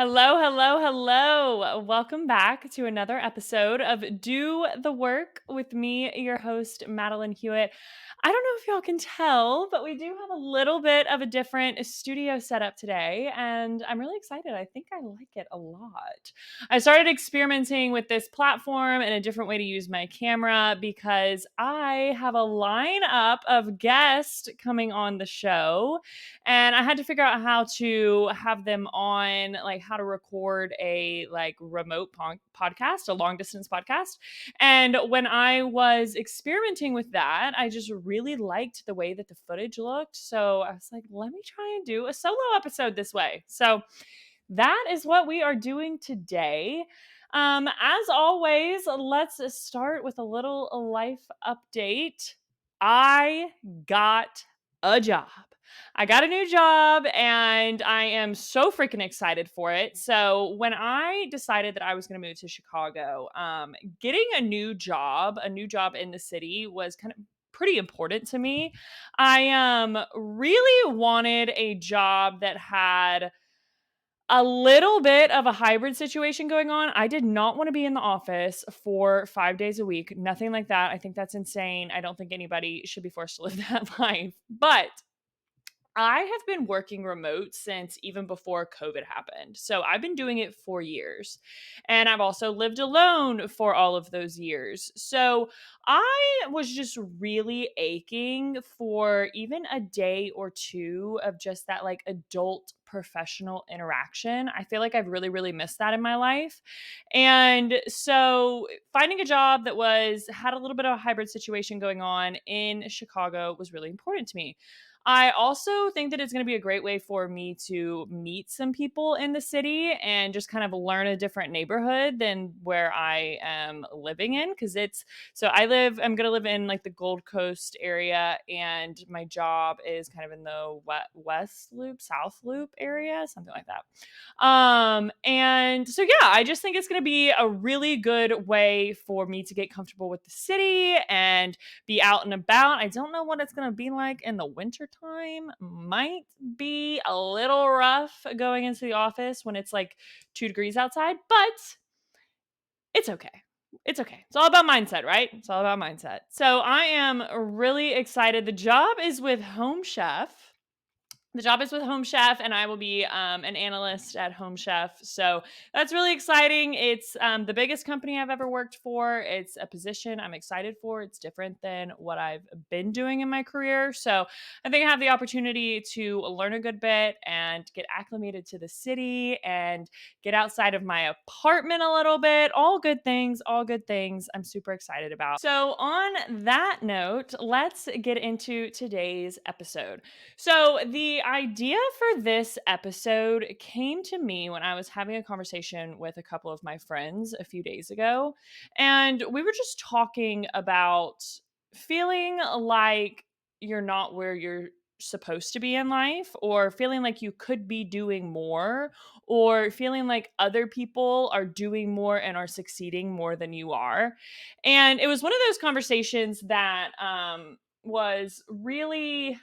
Hello, hello, hello. Welcome back to another episode of Do the Work with me, your host, Madeline Hewitt. I don't know if y'all can tell, but we do have a little bit of a different studio setup today, and I'm really excited. I think I like it a lot. I started experimenting with this platform and a different way to use my camera because I have a lineup of guests coming on the show and I had to figure out how to have them on, like how to record a remote podcast, a long distance podcast. And when I was experimenting with that, I just really liked the way that the footage looked. So I was like, let me try and do a solo episode this way. So that is what we are doing today. As always, let's start with a little life update. I got a job. I got a new job and I am so freaking excited for it. So, when I decided that I was going to move to Chicago, getting a new job in the city was kind of pretty important to me. I really wanted a job that had a little bit of a hybrid situation going on. I did not want to be in the office for 5 days a week. Nothing like that. I think that's insane. I don't think anybody should be forced to live that life. But I have been working remote since even before COVID happened. So I've been doing it for years. And I've also lived alone for all of those years. So I was just really aching for even a day or two of just that like adult professional interaction. I feel like I've really missed that in my life. And so finding a job that was had a little bit of a hybrid situation going on in Chicago was really important to me. I also think that it's going to be a great way for me to meet some people in the city and just kind of learn a different neighborhood than where I am living in. I'm going to live in like the Gold Coast area, and my job is kind of in the West Loop, South Loop area, something like that. And so, yeah, I just think it's going to be a really good way for me to get comfortable with the city and be out and about. I don't know what it's going to be like in the wintertime. Might be a little rough going into the office when it's like 2 degrees outside, but it's okay. It's okay. It's all about mindset, right? It's all about mindset. So I am really excited. The job is with Home Chef. The job is with Home Chef, and I will be an analyst at Home Chef. So that's really exciting. It's the biggest company I've ever worked for. It's a position I'm excited for. It's different than what I've been doing in my career. So I think I have the opportunity to learn a good bit and get acclimated to the city and get outside of my apartment a little bit. All good things, all good things I'm super excited about. So, on that note, let's get into today's episode. So, the idea for this episode came to me when I was having a conversation with a couple of my friends a few days ago. And we were just talking about feeling like you're not where you're supposed to be in life, or feeling like you could be doing more, or feeling like other people are doing more and are succeeding more than you are. And it was one of those conversations that was really,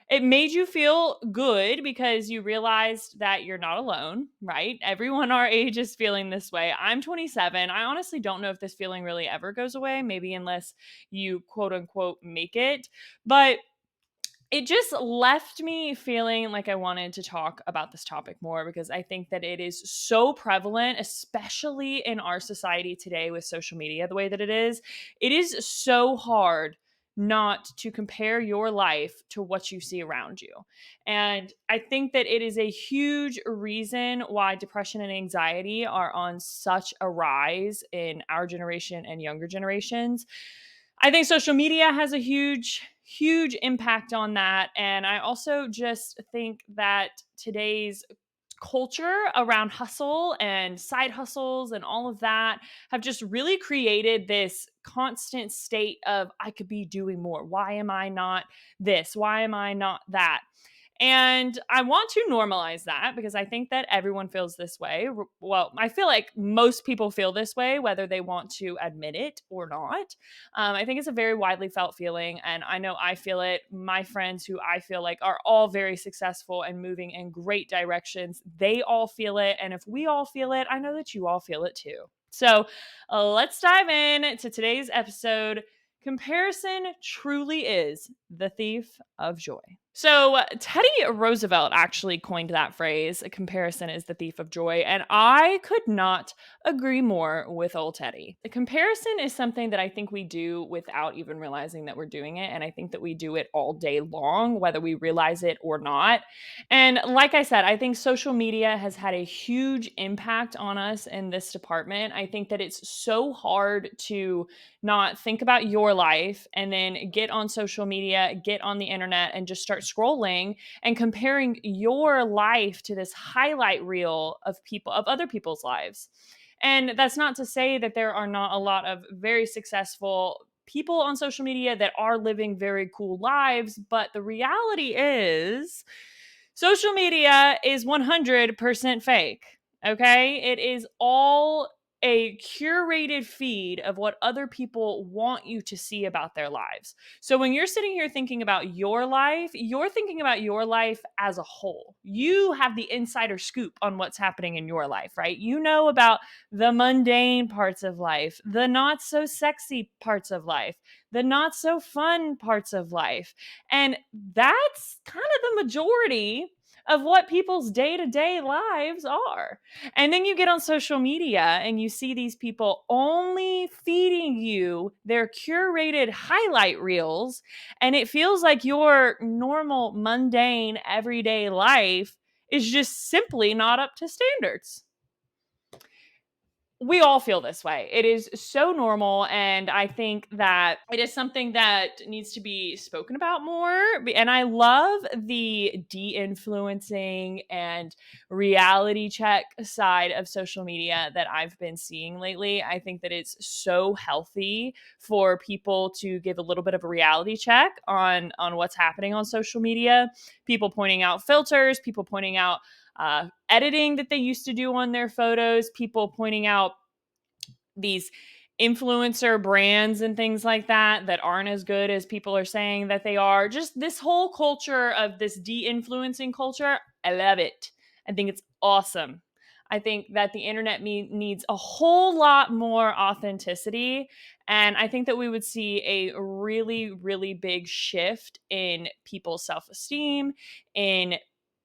it made you feel good because you realized that you're not alone, right? Everyone our age is feeling this way. I'm 27. I honestly don't know if this feeling really ever goes away, maybe unless you quote unquote make it. But it just left me feeling like I wanted to talk about this topic more because I think that it is so prevalent, especially in our society today with social media the way that it is. It is so hard not to compare your life to what you see around you. And I think that it is a huge reason why depression and anxiety are on such a rise in our generation and younger generations. I think social media has a huge impact on that. And I also just think that today's culture around hustle and side hustles and all of that have just really created this constant state of I could be doing more. Why am I not this? Why am I not that? And I want to normalize that because I think that everyone feels this way. Well, I feel like most people feel this way, whether they want to admit it or not. I think it's a very widely felt feeling. And I know I feel it. My friends who I feel like are all very successful and moving in great directions, they all feel it. And if we all feel it, I know that you all feel it too. So let's dive in to today's episode. Comparison truly is the thief of joy. So, Teddy Roosevelt actually coined that phrase, a comparison is the thief of joy. And I could not agree more with old Teddy. The comparison is something that I think we do without even realizing that we're doing it. And I think that we do it all day long, whether we realize it or not. And like I said, I think social media has had a huge impact on us in this department. I think that it's so hard to not think about your life and then get on social media, get on the internet, and just start scrolling and comparing your life to this highlight reel of people, of other people's lives. And that's not to say that there are not a lot of very successful people on social media that are living very cool lives, but the reality is social media is 100% fake. Okay. It is all a curated feed of what other people want you to see about their lives. So when you're sitting here thinking about your life, you're thinking about your life as a whole. You have the insider scoop on what's happening in your life, right? You know about the mundane parts of life, the not so sexy parts of life, the not so fun parts of life. And that's kind of the majority of what people's day to day lives are. And then you get on social media and you see these people only feeding you their curated highlight reels. And it feels like your normal, mundane, everyday life is just simply not up to standards. We all feel this way. It is so normal. And I think that it is something that needs to be spoken about more. And I love the de influencing and reality check side of social media that I've been seeing lately. I think that it's so healthy for people to give a little bit of a reality check on what's happening on social media. People pointing out filters, people pointing out editing that they used to do on their photos, people pointing out these influencer brands and things like that that aren't as good as people are saying that they are. Just this whole culture of this de-influencing culture, I love it. I think it's awesome. I think that the internet needs a whole lot more authenticity. And I think that we would see a really, really big shift in people's self esteem, in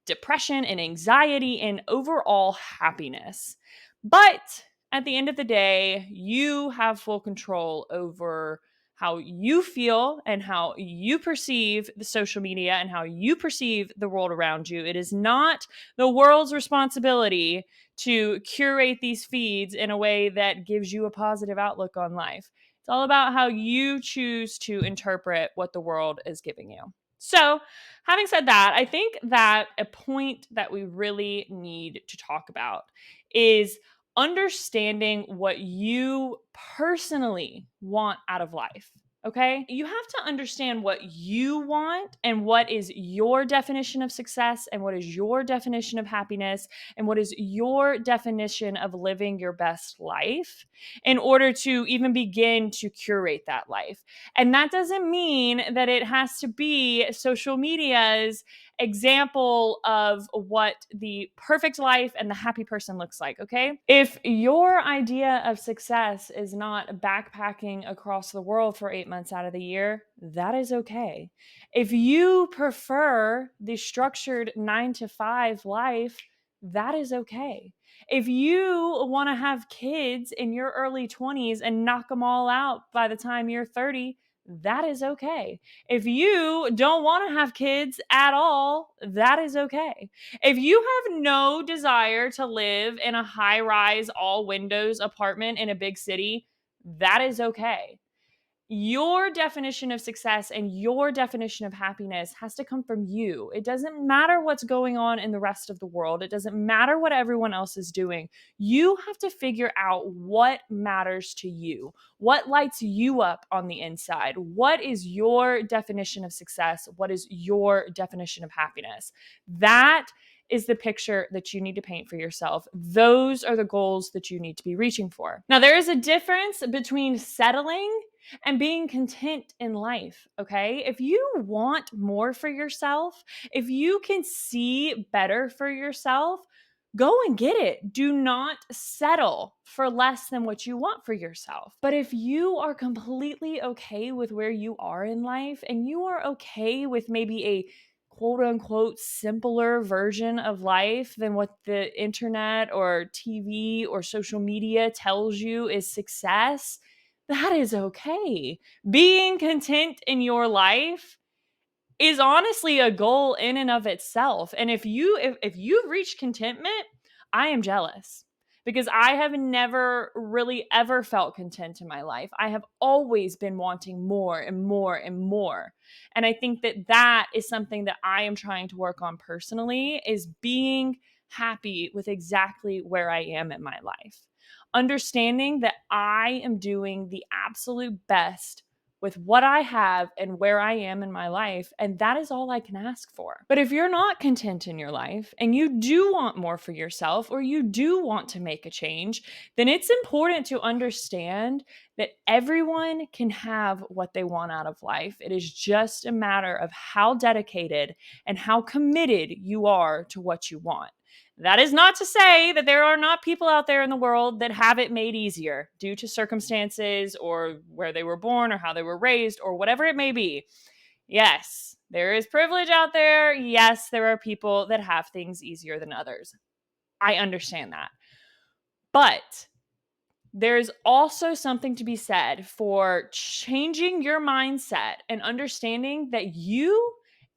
depression and anxiety, and overall happiness. But at the end of the day, you have full control over how you feel and how you perceive the social media and how you perceive the world around you. It is not the world's responsibility to curate these feeds in a way that gives you a positive outlook on life. It's all about how you choose to interpret what the world is giving you. So, having said that, I think that a point that we really need to talk about is understanding what you personally want out of life. Okay. You have to understand what you want and what is your definition of success and what is your definition of happiness and what is your definition of living your best life in order to even begin to curate that life. And that doesn't mean that it has to be social media's example of what the perfect life and the happy person looks like, okay? If your idea of success is not backpacking across the world for 8 months out of the year, that is okay. If you prefer the structured 9 to 5 life, that is okay. If you want to have kids in your early 20s and knock them all out by the time you're 30, that is okay. If you don't want to have kids at all, that is okay. If you have no desire to live in a high rise, all windows apartment in a big city, that is okay. Your definition of success and your definition of happiness has to come from you. It doesn't matter what's going on in the rest of the world. It doesn't matter what everyone else is doing. You have to figure out what matters to you, what lights you up on the inside. What is your definition of success? What is your definition of happiness? That is the picture that you need to paint for yourself. Those are the goals that you need to be reaching for. Now, there is a difference between settling and being content in life, okay? If you want more for yourself, if you can see better for yourself, go and get it. Do not settle for less than what you want for yourself. But if you are completely okay with where you are in life and you are okay with maybe a quote unquote simpler version of life than what the internet or TV or social media tells you is success, that is okay. Being content in your life is honestly a goal in and of itself. And if you've reached contentment, I am jealous because I have never really ever felt content in my life. I have always been wanting more and more and more. And I think that that is something that I am trying to work on personally, is being happy with exactly where I am in my life. Understanding that I am doing the absolute best with what I have and where I am in my life. And that is all I can ask for. But if you're not content in your life and you do want more for yourself, or you do want to make a change, then it's important to understand that everyone can have what they want out of life. It is just a matter of how dedicated and how committed you are to what you want. That is not to say that there are not people out there in the world that have it made easier due to circumstances or where they were born or how they were raised or whatever it may be. Yes, there is privilege out there. Yes, there are people that have things easier than others. I understand that. But there's also something to be said for changing your mindset and understanding that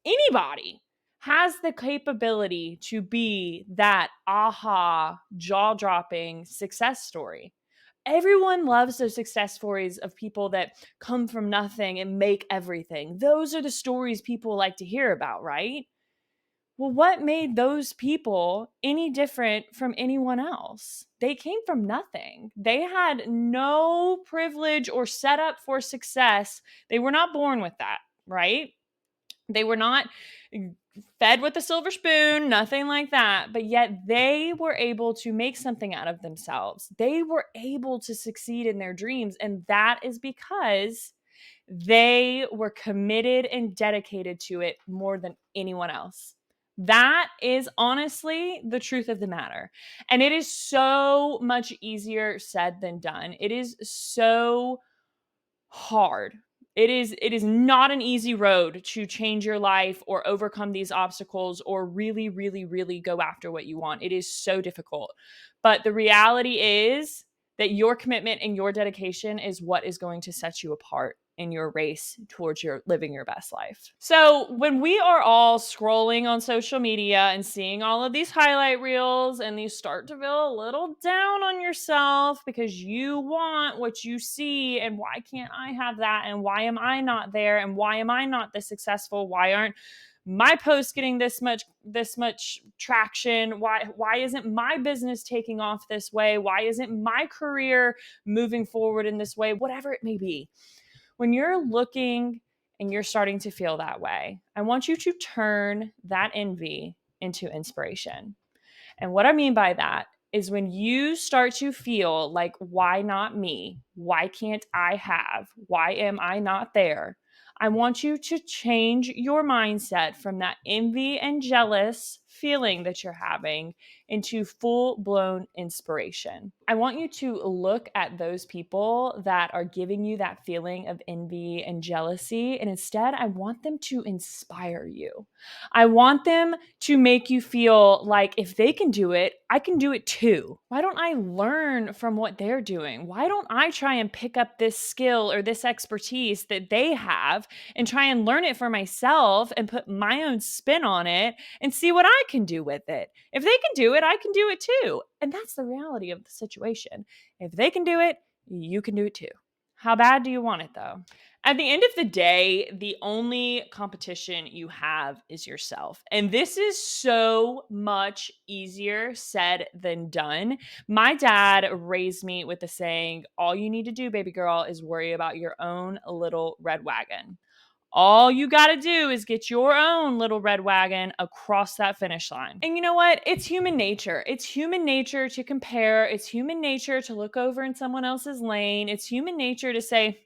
anybody, has the capability to be that aha, jaw dropping success story. Everyone loves those success stories of people that come from nothing and make everything. Those are the stories people like to hear about, right? Well, what made those people any different from anyone else? They came from nothing. They had no privilege or setup for success. They were not born with that, right? They were not fed with a silver spoon, nothing like that. But yet they were able to make something out of themselves. They were able to succeed in their dreams. And that is because they were committed and dedicated to it more than anyone else. That is honestly the truth of the matter. And it is so much easier said than done. It is so hard. It is not an easy road to change your life or overcome these obstacles or really really really go after what you want. It is so difficult. But the reality is that your commitment and your dedication is what is going to set you apart in your race towards your living your best life. So, when we are all scrolling on social media and seeing all of these highlight reels and you start to feel a little down on yourself because you want what you see, and why can't I have that, and why am I not there, and why am I not this successful, why aren't my posts getting this much traction, why isn't my business taking off this way, why isn't my career moving forward in this way, whatever it may be. When you're looking and you're starting to feel that way, I want you to turn that envy into inspiration. And what I mean by that is when you start to feel like, why not me? Why can't I have? Why am I not there? I want you to change your mindset from that envy and jealous feeling that you're having into full blown inspiration. I want you to look at those people that are giving you that feeling of envy and jealousy, and instead, I want them to inspire you. I want them to make you feel like, if they can do it, I can do it too. Why don't I learn from what they're doing? Why don't I try and pick up this skill or this expertise that they have and try and learn it for myself and put my own spin on it and see what I can do with it? If they can do it, I can do it too. And that's the reality of the situation. If they can do it, you can do it too. How bad do you want it though? At the end of the day, the only competition you have is yourself. And this is so much easier said than done. My dad raised me with the saying, all you need to do, baby girl, is worry about your own little red wagon. All you got to do is get your own little red wagon across that finish line. And you know what? It's human nature. It's human nature to compare. It's human nature to look over in someone else's lane. It's human nature to say,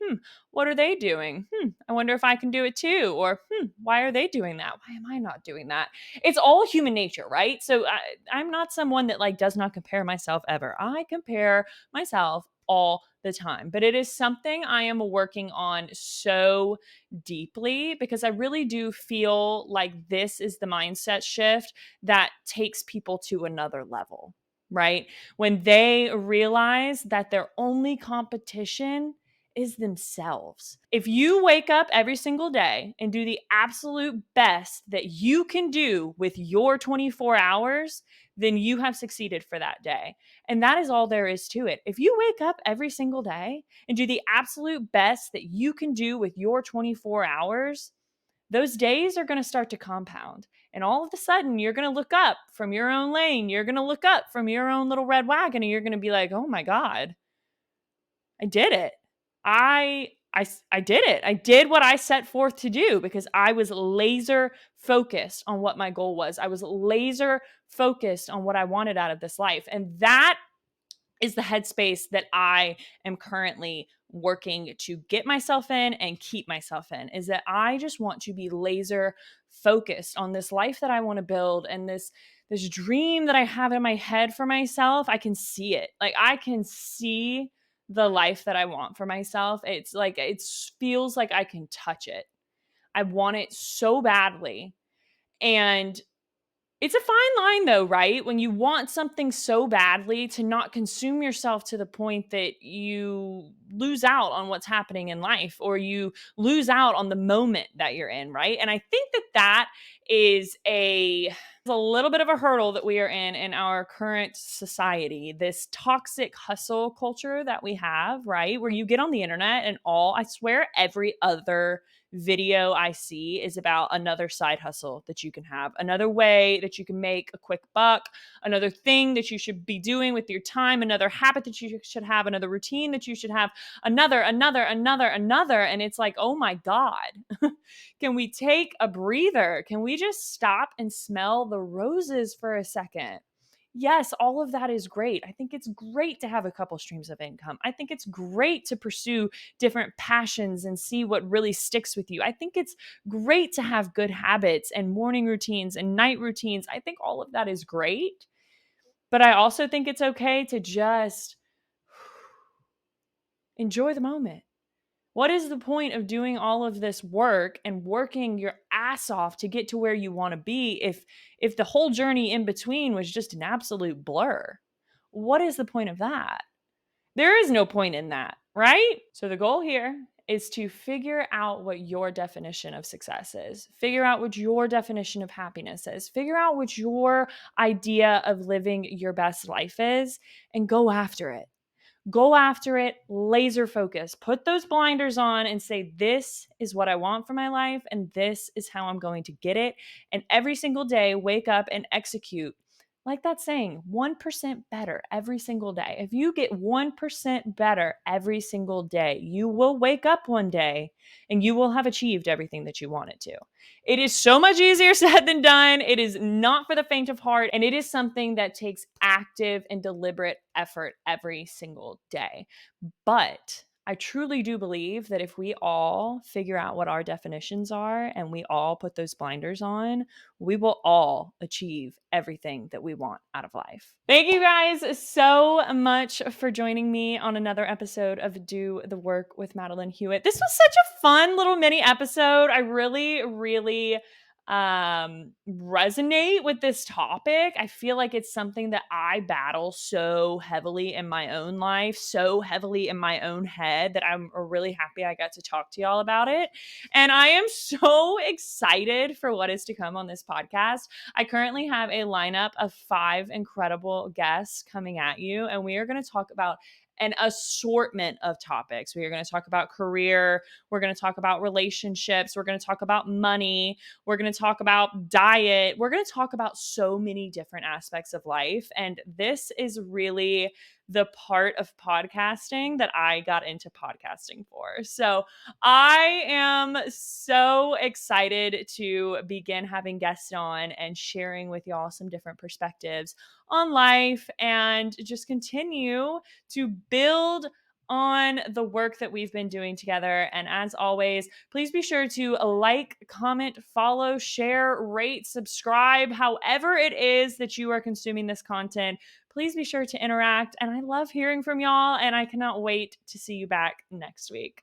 what are they doing? I wonder if I can do it too. Or, why are they doing that? Why am I not doing that? It's all human nature, right? So I'm not someone that like does not compare myself ever. I compare myself all the time, but it is something I am working on so deeply because I really do feel like this is the mindset shift that takes people to another level, right? When they realize that their only competition is themselves. If you wake up every single day and do the absolute best that you can do with your 24 hours, then you have succeeded for that day. And that is all there is to it. If you wake up every single day and do the absolute best that you can do with your 24 hours, those days are going to start to compound. And all of a sudden, you're going to look up from your own lane. You're going to look up from your own little red wagon and you're going to be like, oh my God, I did it. I did it. I did what I set forth to do because I was laser focused on what my goal was. I was laser focused on what I wanted out of this life. And that is the headspace that I am currently working to get myself in and keep myself in, is that I just want to be laser focused on this life that I want to build and this dream that I have in my head for myself. I can see it. Like I can see the life that I want for myself. It's like it feels like I can touch it. I want it so badly. And it's a fine line though, right? When you want something so badly to not consume yourself to the point that you lose out on what's happening in life or you lose out on the moment that you're in, right? And I think that that is a little bit of a hurdle that we are in our current society, this toxic hustle culture that we have, right? Where you get on the internet and I swear every other video I see is about another side hustle that you can have, another way that you can make a quick buck, another thing that you should be doing with your time, another habit that you should have, another routine that you should have, another. And it's like, oh my God, can we take a breather? Can we just stop and smell the roses for a second? Yes, all of that is great. I think it's great to have a couple streams of income. I think it's great to pursue different passions and see what really sticks with you. I think it's great to have good habits and morning routines and night routines. I think all of that is great. But I also think it's okay to just enjoy the moment. What is the point of doing all of this work and working your ass off to get to where you want to be if the whole journey in between was just an absolute blur? What is the point of that? There is no point in that, right? So the goal here is to figure out what your definition of success is. Figure out what your definition of happiness is. Figure out what your idea of living your best life is and go after it. Go after it, laser focus. Put those blinders on and say, this is what I want for my life, and this is how I'm going to get it. And every single day, wake up and execute. Like that saying, 1% better every single day. If you get 1% better every single day, you will wake up one day and you will have achieved everything that you wanted to. It is so much easier said than done. It is not for the faint of heart. And it is something that takes active and deliberate effort every single day. But I truly do believe that if we all figure out what our definitions are and we all put those blinders on, we will all achieve everything that we want out of life. Thank you guys so much for joining me on another episode of Do the Work with Madeline Hewitt. This was such a fun little mini episode. I really resonate with this topic. I feel like it's something that I battle so heavily in my own life, so heavily in my own head, that I'm really happy I got to talk to y'all about it. And I am so excited for what is to come on this podcast. I currently have a lineup of 5 incredible guests coming at you, and we are going to talk about an assortment of topics. We are going to talk about career. We're going to talk about relationships. We're going to talk about money. We're going to talk about diet. We're going to talk about so many different aspects of life. And this is really the part of podcasting that I got into podcasting for. So I am so excited to begin having guests on and sharing with y'all some different perspectives on life and just continue to build on the work that we've been doing together. And as always, please be sure to like, comment, follow, share, rate, subscribe, however it is that you are consuming this content. Please be sure to interact. And I love hearing from y'all, and I cannot wait to see you back next week.